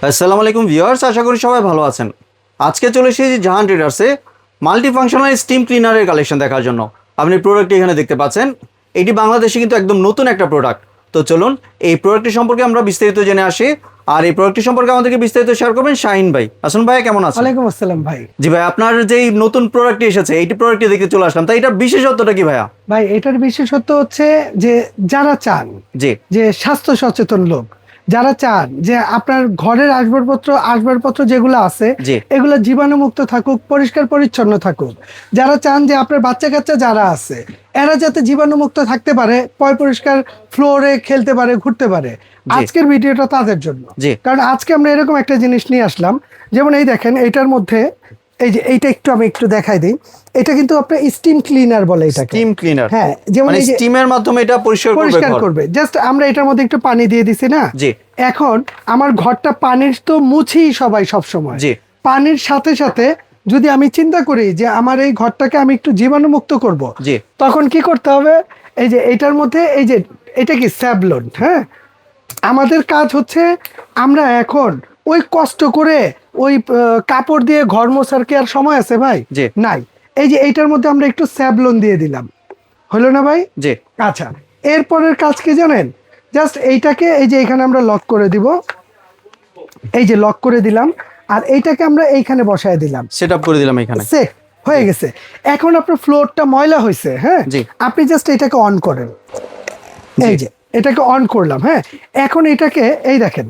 আসসালামু আলাইকুম ভিউয়ার্স, আশা করি সবাই ভালো আছেন। আজকে চলে এসেছি জাহান ট্রেডার্সে মাল্টি ফাংশনাল স্টিম ক্লিনারের কালেকশন দেখার জন্য। আপনি প্রোডাক্টটি এখানে দেখতে পাচ্ছেন। এটি বাংলাদেশে কিন্তু একদম নতুন একটা প্রোডাক্ট। তো চলুন এই প্রোডাক্টটি সম্পর্কে আমরা বিস্তারিত জেনে আসি। আর এই প্রোডাক্টটি সম্পর্কে আমাদেরকে বিস্তারিত শেয়ার করবেন শাহিন ভাই। আসুন ভাই, কেমন আছেন? ওয়ালাইকুম আসসালাম ভাই। জি ভাই, আপনার যেই নতুন প্রোডাক্টটি এসেছে এইটি প্রোডাক্টটি দেখতে চলে আসলাম, তাই এটার বিশেষত্বটা কি ভাইয়া? ভাই এটার বিশেষত্ব হচ্ছে যে যারা চান জি যে স্বাস্থ্য সচেতন লোক, যারা চান যে আপনার ঘরের আসবাবপত্র যেগুলো আছে জি এগুলো জীবাণুমুক্ত থাকুক, পরিষ্কার পরিচ্ছন্ন থাকুক, যারা চান যে আপনার বাচ্চা কাচ্চা যারা আছে এরা যাতে জীবাণুমুক্ত থাকতে পারে, পরিষ্কার ফ্লোরে খেলতে পারে, ঘুরতে পারে, আজকের ভিডিওটা তাদের জন্য। জি কারণ আজকে আমরা এরকম একটা জিনিস নিয়ে আসলাম, যেমন এই দেখেন এইটার মধ্যে এই যে এইটা আমি একটু দেখাই দিই। এটা কিন্তু আপনার স্টিম ক্লিনার বলে এটাকে। স্টিম ক্লিনার, হ্যাঁ, যেমন মানে এই যে স্টিমের মাধ্যমে এটা পরিষ্কার করবে। জাস্ট আমরা এটার মধ্যে একটু পানি দিয়ে দিছি না, জি এখন আমার ঘরটা পানির তো মুছি সবাই সব সময়, জি পানির সাথে সাথে যদি আমি চিন্তা করি যে আমার এই ঘরটাকে আমি একটু জীবাণুমুক্ত করব, জি তখন কি করতে হবে? এই যে এটার মধ্যে এই যে এটা কি স্যাভলন, হ্যাঁ, আমাদের কাজ হচ্ছে আমরা এখন ওই কষ্ট করে ওই কাপড় দিয়ে ঘর মোছার কি আর সময় আছে ভাই? জি নাই। এই যে এইটার মধ্যে আমরা একটু স্যাভলন দিয়ে দিলাম, হলো না ভাই? জি আচ্ছা, এরপরের কাজ কি জানেন? জাস্ট এইটাকে এই যে এখানে আমরা লক করে দিব, এই যে লক করে দিলাম, আর এইটাকে আমরা এইখানে বসায় দিলাম, সেটআপ করে দিলাম এখানে। সেট হয়ে গেছে। এখন আপনার ফ্লোরটা ময়লা হয়েছে, হ্যাঁ, জি আপনি জাস্ট এটাকে অন করেন, জি এই যে এটাকে অন করলাম, হ্যাঁ, এখন এটাকে এই দেখেন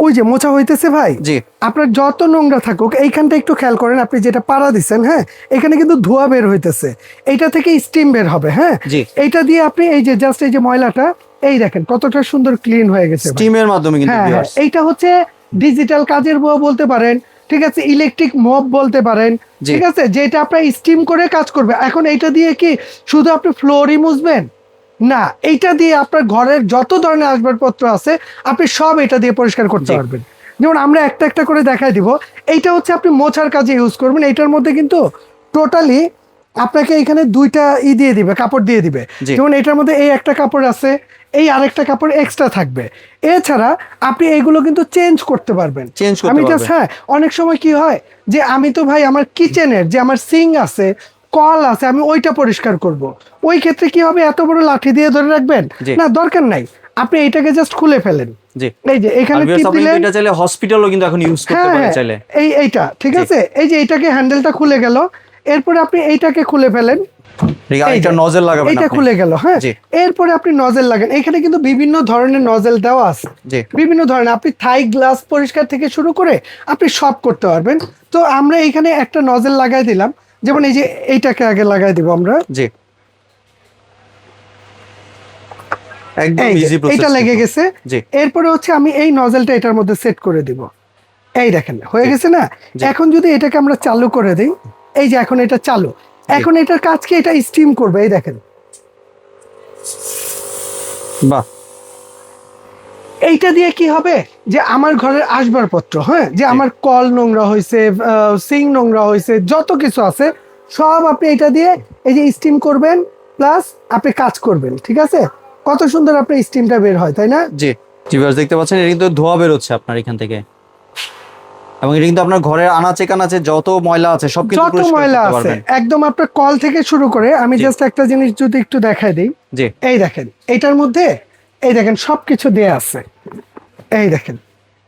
ওই যে মোছা হইতেছে ভাই। জি আপনার যত নোংরা থাকুক এইখানটা একটু খেয়াল করেন, আপনি যেটা পাড়া দিচ্ছেন, হ্যাঁ, এখানে কিন্তু ধোঁয়া বের হইতেছে, এইটা থেকে স্টিম বের হবে, হ্যাঁ, জি এইটা দিয়ে আপনি এই যে জাস্ট এই যে ময়লাটা এই দেখেন কতটা সুন্দর ক্লিন হয়ে গেছে ভাই। স্টিমের মাধ্যমে কিন্তু হ্যাঁ হ্যাঁ, viewers। এইটা হচ্ছে ডিজিটাল কাজের বউ বলতে পারেন, ঠিক আছে, ইলেকট্রিক মপ বলতে পারেন, জি। ঠিক আছে, যেটা আপনার স্টিম করে কাজ করবে। এখন এইটা দিয়ে কি শুধু আপনি ফ্লোরই মুছবেন না, এইটা দিয়ে আপনার ঘরের যত ধরনের আসবাবপত্র আছে আপনি সব এটা দিয়ে পরিষ্কার করতে জি। পারবেন। যেমন আমরা একটা একটা করে দেখাই দিব। এইটা হচ্ছে আপনি মোছার কাজে ইউজ করবেন। এইটার মধ্যে কিন্তু টোটালি আপনাকে এখানে দুইটা দিয়ে দিবে, কাপড় দিয়ে দিবে। জি। যেমন এটার মধ্যে এই একটা কাপড় আছে, এই আরেকটা কাপড় এক্সট্রা থাকবে। এছাড়া আপনি এইগুলো কিন্তু চেঞ্জ করতে পারবেন। চেঞ্জ করতে আমি পারবেন। জাস্ট, হ্যাঁ, অনেক সময় কি হয় যে আমি তো ভাই আমার কিচেনের যে আমার সিঙ্ক আছে, কল আছে, আমি ওইটা পরিষ্কার করব, ওই ক্ষেত্রে কি হবে? এত বড় লাঠি দিয়ে ধরে রাখবেন জি। না, দরকার নাই, আপনি এইটাকে জাস্ট খুলে ফেলেন। জি, এই যে এখানে আর viewers, টিপ আপনি দিলেন, কিন্তু এটা চাইলে হসপিটালও কিন্তু এখন ইউজ করতে হ্যাঁ পারেন হ্যাঁ, চাইলে। এইটা ঠিক জি। আছে। এই যে এইটাকে হ্যান্ডেলটা খুলে গেল, এরপরে আপনি এইটাকে খুলে ফেলেন, ঠিক আছে, এই এটা যে, নজল লাগাবেন এইটা আপনি। খুলে গেল, হ্যাঁ, জি এরপরে আপনি নজেল লাগান। এখানে কিন্তু বিভিন্ন ধরনের নজেল দেওয়া আছে, জি বিভিন্ন ধরনের, আপনি থাই গ্লাস পরিষ্কার থেকে শুরু করে আপনি সব করতে পারবেন। তো আমরা এখানে একটা নজেল লাগাই দিলাম, যেমন এই যে এইটাকে আগে লাগাই দিব আমরা, জি, একদম এই যে ইজি প্রসেস। এটা লেগে গেছে। জি এরপরে হচ্ছে আমি এই নজেলটা এটার মধ্যে সেট করে দিব, এই দেখেন হয়ে গেছে না। জি। এখন যদি এটাকে আমরা চালু করে দিই, এই যে এখন এটা চালু, এখন এটার কাজ কি? এটা স্টিম করবে, এই দেখেন। বাহ, এইটা দিয়ে কি হবে যে আমার ঘরের আসবাবপত্র, হ্যাঁ, যে আমার কল নোংরা হয়েছে, সিঙ্ক নোংরা হয়েছে, যত কিছু আছে সব আপনি এটা দিয়ে এই যে স্টিম করবেন, প্লাস আপনি কাজ করবেন, ঠিক আছে। কত সুন্দর আপনার স্টিমটা বের হয়, তাই না? জি জি ভিউয়ার্স, দেখতে পাচ্ছেন এটা কিন্তু ধোঁয়া বের হচ্ছে আপনার এখান থেকে, এবং এটা কিন্তু আপনার ঘরের আনাচে কানাচে যত ময়লা আছে সব কিন্তু যত পরিষ্কার ময়লা করতে আছে পারবেন। একদম আপনার কল থেকে শুরু করে, আমি জি। জাস্ট একটা জিনিস যদি একটু দেখাই দিই, জি এই দেখেন এটার মধ্যে এই দেখেন সবকিছু দেয়া আছে। এই দেখেন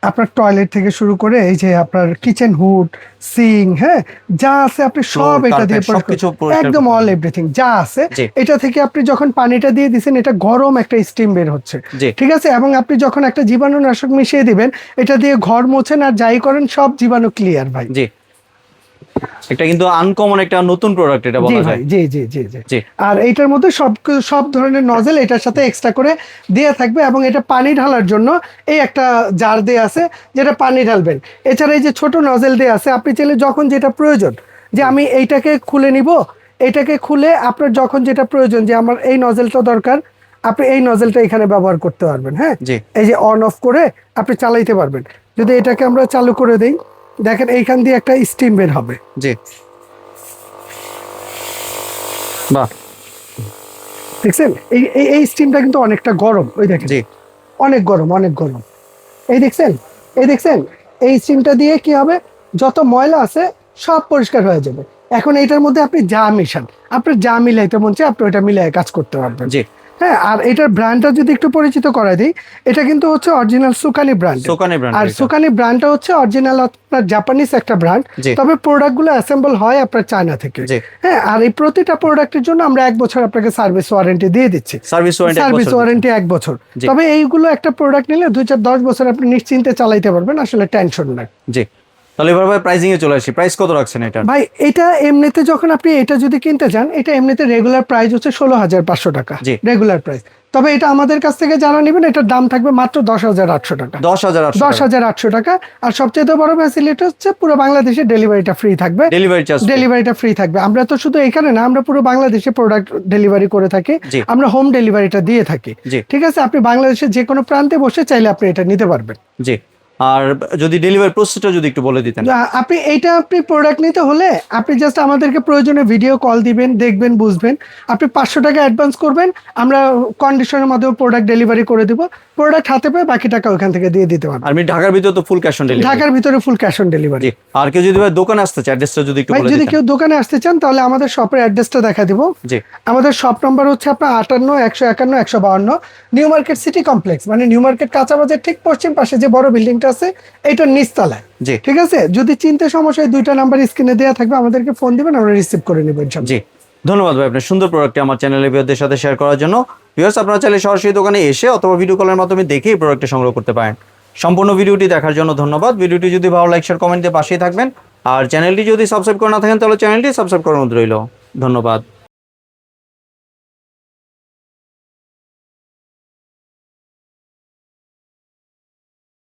আপনার টয়লেট থেকে শুরু করে এই যে আপনার কিচেন হুড, সিং, হ্যাঁ, যা আছে আপনি সব Floor, এটা দিয়ে carpet সবকিছু পরিষ্কার, পরিষ্কার একদম করতে অল পারবেন। এভরিথিং যা আছে। জি এটা থেকে আপনি যখন পানিটা দিয়ে দিবেন, এটা গরম একটা স্টিম বের হচ্ছে, জি ঠিক আছে, এবং আপনি যখন একটা জীবাণুনাশক মিশিয়ে দিবেন, এটা দিয়ে ঘর মোছেন আর যাই করেন সব জীবাণু ক্লিয়ার ভাই। জি, এটা কিন্তু আনকমন একটা নতুন প্রোডাক্ট এটা জি বলা ভাই, যায়। জি জি জি জি। জি আর এইটার মধ্যে সব ধরনের নজেল এটার সাথে এক্সট্রা করে দেয়া থাকবে, এবং এটা পানি ঢালার জন্য এই একটা জার দেয়া আছে যেটা পানি ঢালবেন। এছাড়া এই যে ছোট নজেল দেয়া আছে, আপনি চাইলে যখন যেটা প্রয়োজন, যে আমি এইটাকে খুলে নিব, এটাকে খুলে আপনার যখন যেটা প্রয়োজন, যে আমার এই নজেলটা দরকার, আপনি এই নজেলটা এখানে ব্যবহার করতে পারবেন, হ্যাঁ, জি এই যে অন অফ করে আপনি চালাইতে পারবেন। যদি এটাকে আমরা চালু করে দিই, দেখেন এইখান দিয়ে একটা স্টিম বের হবে। জি, বাহ, দেখছেন এই এই এই স্টিমটা কিন্তু অনেকটা গরম, ওই দেখেন জি অনেক গরম, অনেক গরম। এই দেখছেন, এই দেখছেন, এই স্টিমটা দিয়ে কি হবে, যত ময়লা আছে সব পরিষ্কার হয়ে যাবে। এখন এইটার মধ্যে আপনি যা মিশান, আপনার যা মিলাইতে মন চায় আপনি ওইটা মিলাই কাজ করতে পারবেন। জি। হ্যাঁ, আর এটার ব্র্যান্ডটা যদি একটু পরিচিত করা দিই, এটা কিন্তু হচ্ছে অরিজিনাল সুকানি ব্র্যান্ড। সোকানি ব্র্যান্ড। আর সুকানি ব্র্যান্ডটা হচ্ছে অরিজিনাল আপনার জাপানিজ একটা ব্র্যান্ড, জি। তবে প্রোডাক্টগুলো অ্যাসেম্বল হয় আপনার চায়না থেকে। জি। হ্যাঁ, আর এই প্রতিটা প্রোডাক্টের জন্য আমরা 1 বছর আপনাকে সার্ভিস ওয়ারেন্টি দিয়ে দিচ্ছি। সার্ভিস ওয়ারেন্টি 1 বছর। জি। তবে এইগুলো একটা প্রোডাক্ট নিলে 2-4-10 বছর আপনি নিশ্চিন্তে চালাইতে পারবেন, আসলে টেনশন নাই। জি। তাহলে এবার ভাই প্রাইসিং এ চলে আসি, প্রাইস কত রাখছেন এটা? ভাই এটা এমনিতে যখন আপনি এটা যদি কিনতে চান, এটা এমনিতে রেগুলার প্রাইস হচ্ছে 16,500 টাকা, জি। Regular price. তবে এটা আমাদের কাছ থেকে যারা নেবেন, এটার দাম থাকবে মাত্র 10,800 টাকা। 10,800 10,800 টাকা। আর সবচেয়ে বড় ফ্যাসিলিটি হচ্ছে পুরো বাংলাদেশে ডেলিভারিটা ফ্রি থাকবে। Delivery charge? ডেলিভারিটা ফ্রি থাকবে। আমরা তো শুধু এখানে না, আমরা পুরো বাংলাদেশে প্রোডাক্ট ডেলিভারি করে থাকি। জি। আমরা হোম ডেলিভারিটা দিয়ে থাকি। জি। ঠিক আছে, আপনি বাংলাদেশের যে কোনো প্রান্তে বসে চাইলে আপনি এটা নিতে পারবেন। জি। আর যদি ডেলিভারি প্রসেসটা যদি একটু বলে দিতেন। আপনি প্রোডাক্ট নিতে হলে আপনি জাস্ট আমাদেরকে প্রয়োজনে ভিডিও কল দিবেন, দেখবেন, বুঝবেন। আপনি 500 টাকা অ্যাডভান্স করবেন, আমরা কন্ডিশনের মাধ্যমে প্রোডাক্ট ডেলিভারি করে দিব। প্রোডাক্ট হাতে পেয়ে বাকি টাকা ওখান থেকে দিয়ে দিতে পারবেন। আর আমি ঢাকার ভিতরে তো ফুল ক্যাশ অন ডেলিভারি? ঢাকার ভিতরে ফুল ক্যাশ অন ডেলিভারি। জি। আর কেউ যদি ভাই দোকানে আসতে চায়, অ্যাড্রেসটা যদি একটু ভাই বলে যদি দিতেন। কেউ দোকানে আসতে চান, তাহলে আমাদের শপের অ্যাড্রেসটা দেখা দিব। জি। আমাদের শপ নাম্বার হচ্ছে আপনার 58-151-152 নিউ মার্কেট সিটি কমপ্লেক্স, মানে নিউ মার্কেট কাঁচা বাজার ঠিক পশ্চিম পাশে যে বড় বিল্ডিংটা আছে, এইটার নিচতলায়। জি। ঠিক আছে, যদি চিনতে সমস্যা হয় 2টা নাম্বার স্ক্রিনে দেওয়া থাকবে, আমাদেরকে ফোন দিবেন, আমরা রিসিভ করে নেব ইনশাআল্লাহ। জি। ধন্যবাদ ভাই আপনার সুন্দর প্রোডাক্টটি আমার চ্যানেলের ভিউয়ারদের সাথে শেয়ার করার জন্য। ভিউয়ার্স, আপনারা চাইলে সরাসরি দোকানে এসে অথবা ভিডিও কলের মাধ্যমে দেখে এই প্রোডাক্টটি সংগ্রহ করতে পারেন। সম্পূর্ণ ভিডিওটি দেখার জন্য ধন্যবাদ। ভিডিওটি যদি ভালো লাইক, শেয়ার, কমেন্ট দিয়ে পাশেই থাকবেন। আর চ্যানেলটি যদি সাবস্ক্রাইব করে না থাকেন, তাহলে চ্যানেলটি সাবস্ক্রাইব করার অনুরোধ রইল। ধন্যবাদ।